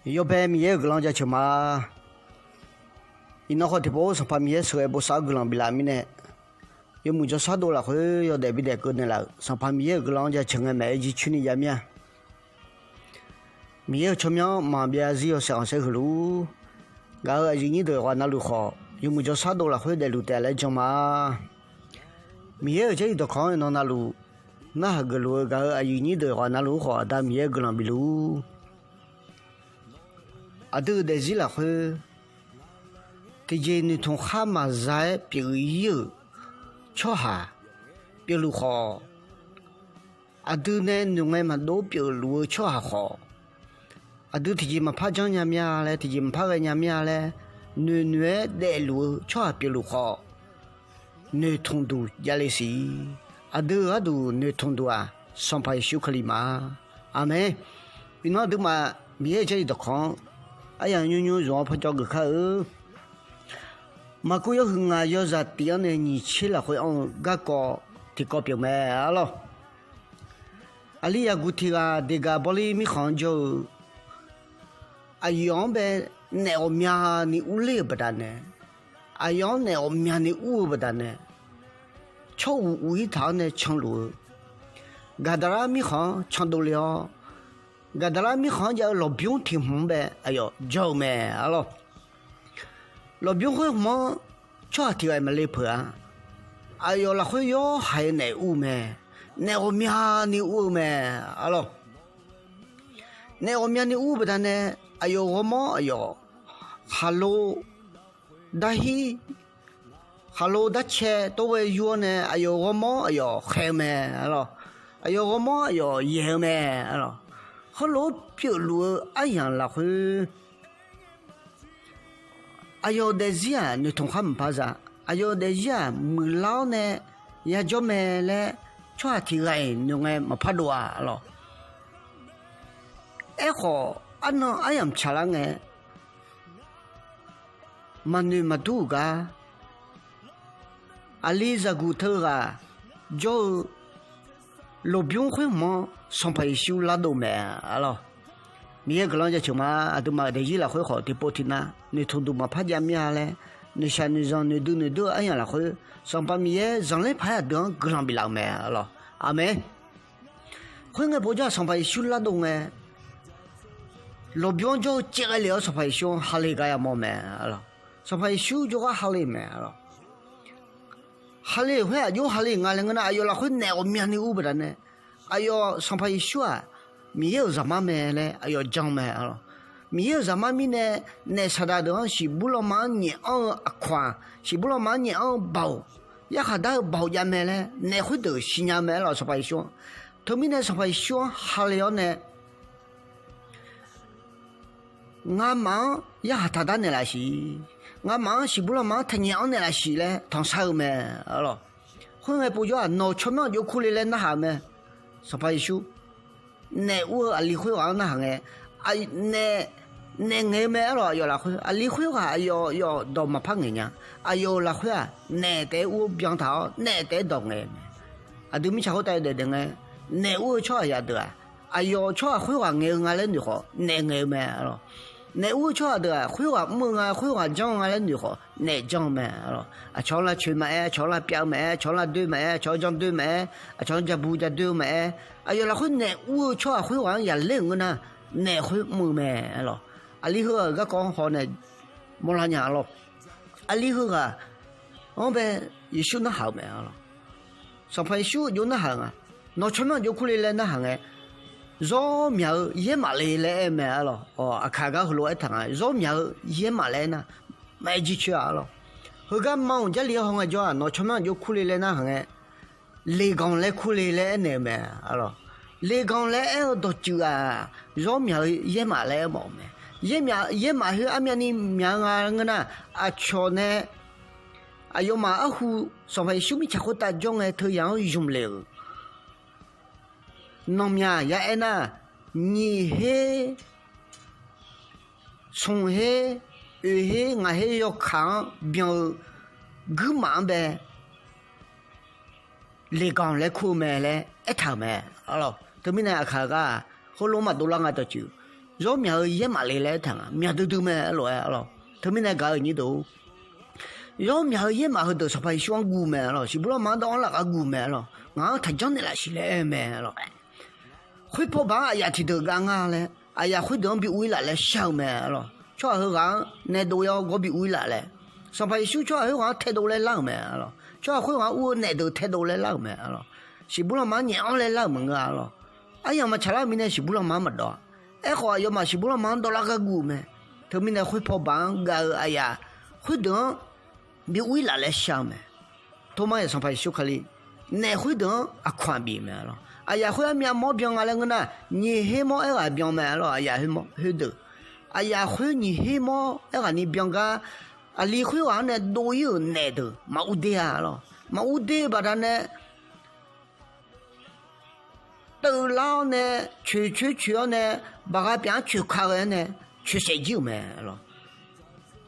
要白米个人家吃嘛，伊那好的包是把米收来不少个人比拉米呢，有木就少多了会要代比代个呢了，上把米个人家吃个买一去你家面，米个吃面嘛边是要上山去路，然后人的话那路好，有木就少多了会在路带来讲嘛，米个这一道看那路，那个路然后人的话那路好，但米个人比路。都在这了会，这些你从蛤蟆在比如有，吃哈，比如好，都呢弄个嘛都比如吃哈好，都这些嘛怕讲伢面嘞，这些嘛怕个伢面嘞，女在路吃哈比如好，女同度也来是，都女同度啊，上排修克里嘛，阿妹，你那都嘛没这一道看。哎呀，妞让我拍照个看哦。马古要很啊，要是点呢，你吃了会按个个提高表妹啊咯。啊，你呀，古提啊，这个玻璃米行就啊，样呗，那我面你屋里不得呢，啊样那我面你屋不得呢，超屋一趟呢长路，嘎达拉米行长多了。个达拉米行家老兵挺红呗，哎呦，叫咩啊咯？老兵会忙，这天还没来破啊？哎呦，那会要还内务咩？内务面你务咩？啊咯？内务面你务不得呢？哎呦，我妈哎呦 ，hello， 大希 ，hello 大切都会约呢？哎呦，我妈哎呦，嗨咩？啊咯？哎呦，我妈哎呦，耶咩？啊咯？好老表路哎呀那会，哎呦在这你同他们怕啥？哎呦在这没老呢，也叫咩嘞？抓起来弄个没怕多啊咯。哎好，俺那哎呀吃了个，蛮女蛮多个，阿里在骨头个，就老兵会忙。上排修拉到咩啊咯？你也个人家吃嘛，都嘛在这了会好的不听呐，你从都嘛怕见面嘞，你像你让你都哎呀了会上把面让来拍等个人比老咩啊咯？阿妹，会我不叫上排修拉到咩？老兵就接个了上排修，哈里个也冇咩啊咯？上排修就个哈里咩啊咯？哈里会啊，有哈里俺两个那哎呦了会那我面你乌不得呢？哎呦，上排说啊，没有什么咩嘞？哎呦，讲咩了？没有什么咩呢？那啥的东西不了嘛年宽，是不了嘛年包，也还得包也咩嘞？那会都新年咩了？上排说，头面呢上排说还了呢，俺妈也还他那来是，俺妈是不了嘛他娘那来是嘞，当啥咩了？后来不叫闹出面就哭来那下咩？上排修，那我离婚完那行哎，那咩了要拉回，离婚话要到么怕人家，要拉回啊，那得我边头，那得到哎，都没吃好带的哎，那我吃也得啊，要吃会话俺来女好，那咩了。那我吃的会话梦啊，会话讲啊，那女好，那讲咩咯？啊，唱了曲咩，唱了表咩，唱了对咩，唱讲对咩，啊，唱家不家对咩？哎呀，那会那我吃会话也冷个呢，那会梦咩咯？啊，以后个讲好呢，冇那样咯。啊，以后个，我们也修那好咩咯？上排修有那行啊，那出门就过来那行哎。绕苗也马来咩咯？哦，看个路一趟啊，绕苗也马来呢，买几去啊咯？后个忙家里行个叫啊，拿出门就苦来那行个，来讲来苦来那咩啊咯？来讲来哎多久啊？绕苗也马来冇咩？也马去阿面你苗啊个呐啊瞧呢，啊有马啊户上回小米吃好大种个头样用了。农民也爱那，你嘿，从嘿，嘿，我嘿要看表，个忙呗，来讲来苦咩嘞，一头咩，好咯，对面那看个，好罗马都啷个得住， rõ mẹ ơi ye mà lấy thằng à mẹ từ từ mẹ rồi lo thằng mình này cái gì đâu rõ mẹ ơi ye mà hơi được sắp phải xuống gu mẹ lo chỉ bữa mà đó là cái gu mẹ lo ngã thành chân này là xí lệ mẹ lo khuyết phổ bán ai thì được ngang à lẽ ai khuyết được bị uy lại là sao mẹ lo cho hơi gắng này đồ yêu có bị uy lại lẽ sắp phải xuống cho hơi gắng thay đồ lại lăng mẹ lo cho hơi gắng uy này đồ thay đồ lại lăng mẹ lo chỉ bữa mà nhảy lại lăng mẹ lo ai mà chả là mình này chỉ bữa mà đó họ yêu mà chỉ bữa mà đó là cái gu mẹ thì mình này khuyết phổ bán cái ai khuyết được bị uy lại là sao mẹ thôi mà sắp phải xuống khai nè khuyết được quan bị mẹ lo ai khuyết mẹ mua biếng à lên cái nhỉ hết mua cái biếng mẹ lo ai hết mua hết được ai khuyết nhỉ hết mua cái nhỉ biếng cái lý khuyết anh này đồ yêu nè được mà u đê à lo mà u đê bà ta nè từ lâu nè chuyện nè bà cái biếng chuyện khác nè chuyện sẽ chịu mẹ lo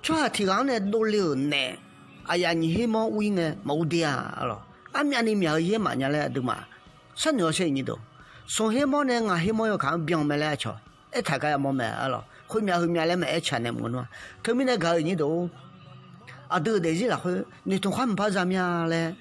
cho thì anh này đồ yêu nè ai nhỉ hết mua uy nè mà u đê à lo anh này mẹ ye mà nhà lại được mà sao nữa sẽ như đó xong hết món này ngay hết món yêu khám biếng mẹ lại cho ít thay cái món mẹ lo hồi mẹ lại mẹ chán em muốn thôi mình này cái như đó à từ đấy gì là thôi你同他们拍怎么样嘞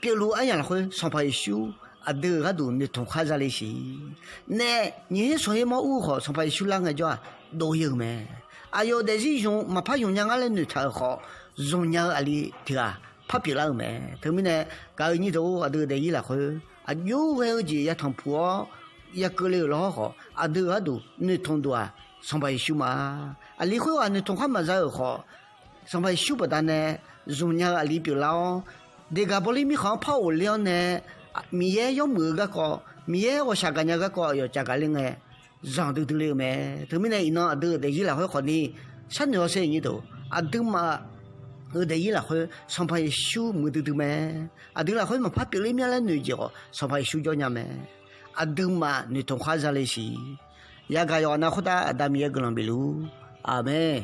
比如哎呀会上拍秀啊từ cái đồ你同他在一起nè你说hết món u họ上拍秀啷个叫都有咩啊有的是用嘛拍用人家来你才好用人家里对吧拍别人咩？他们呢，搞你都啊都得伊来去啊，有个就一趟破，一个了老好啊都你同多啊，上班休嘛啊，离婚啊你同他们在好，上班休不但呢，用人啊离别了，这个玻璃米行跑了呢，米也要买个，米也我下个那个要加个另外，让都了咩？他们呢，那都得伊来去好呢，三条线你都啊都嘛。ở đây là hơi xong phải siêu mới từ mẹ à đây là hơi mà phát biểu lên là người gì xong phải siêu cho nhà mẹ à đừng mà người thông qua ra lấy gì ya cái nào khó ta đam mê cái làm bị lu amen